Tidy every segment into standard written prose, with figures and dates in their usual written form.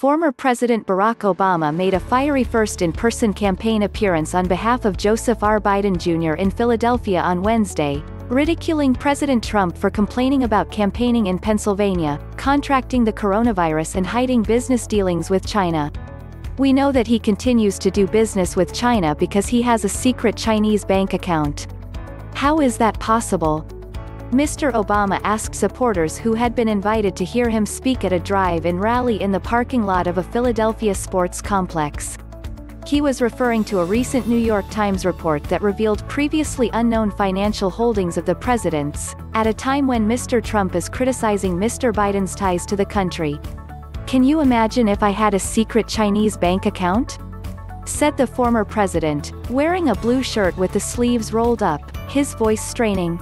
Former President Barack Obama made a fiery first in-person campaign appearance on behalf of Joseph R. Biden Jr. in Philadelphia on Wednesday, ridiculing President Trump for complaining about campaigning in Pennsylvania, contracting the coronavirus and hiding business dealings with China. "We know that he continues to do business with China because he has a secret Chinese bank account. How is that possible?" Mr. Obama asked supporters who had been invited to hear him speak at a drive-in rally in the parking lot of a Philadelphia sports complex. He was referring to a recent New York Times report that revealed previously unknown financial holdings of the president's, at a time when Mr. Trump is criticizing Mr. Biden's ties to the country. "Can you imagine if I had a secret Chinese bank account?" said the former president, wearing a blue shirt with the sleeves rolled up, his voice straining.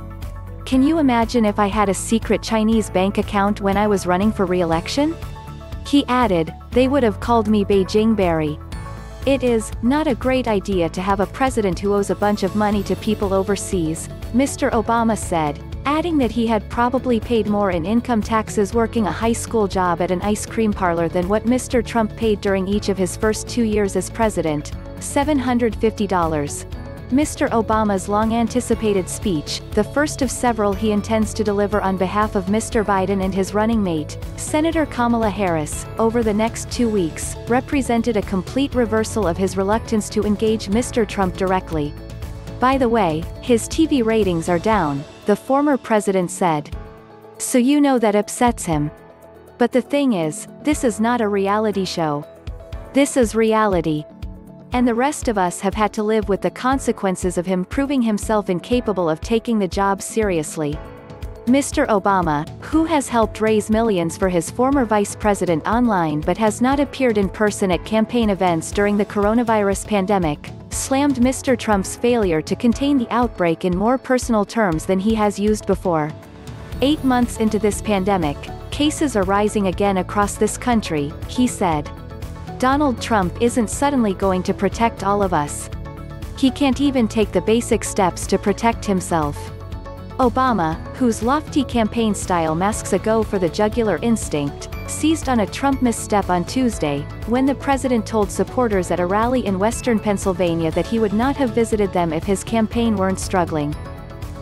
"Can you imagine if I had a secret Chinese bank account when I was running for re-election?" He added, "They would have called me Beijing Barry." "It is not a great idea to have a president who owes a bunch of money to people overseas," Mr. Obama said, adding that he had probably paid more in income taxes working a high school job at an ice cream parlor than what Mr. Trump paid during each of his first 2 years as president, $750. Mr. Obama's long-anticipated speech, the first of several he intends to deliver on behalf of Mr. Biden and his running mate, Senator Kamala Harris, over the next 2 weeks, represented a complete reversal of his reluctance to engage Mr. Trump directly. "By the way, his TV ratings are down," the former president said. "So you know that upsets him. But the thing is, this is not a reality show. This is reality. And the rest of us have had to live with the consequences of him proving himself incapable of taking the job seriously." Mr. Obama, who has helped raise millions for his former vice president online but has not appeared in person at campaign events during the coronavirus pandemic, slammed Mr. Trump's failure to contain the outbreak in more personal terms than he has used before. 8 months into this pandemic, cases are rising again across this country, he said. "Donald Trump isn't suddenly going to protect all of us. He can't even take the basic steps to protect himself." Obama, whose lofty campaign style masks a go-for-the-jugular instinct, seized on a Trump misstep on Tuesday, when the president told supporters at a rally in western Pennsylvania that he would not have visited them if his campaign weren't struggling.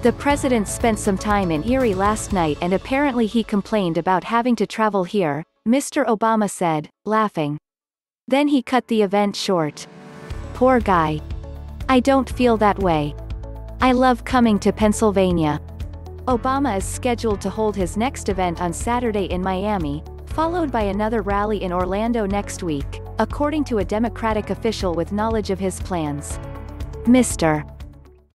"The president spent some time in Erie last night and apparently he complained about having to travel here," Mr. Obama said, laughing. Then he cut the event short. "Poor guy. I don't feel that way. I love coming to Pennsylvania." Obama is scheduled to hold his next event on Saturday in Miami, followed by another rally in Orlando next week, according to a Democratic official with knowledge of his plans. Mr.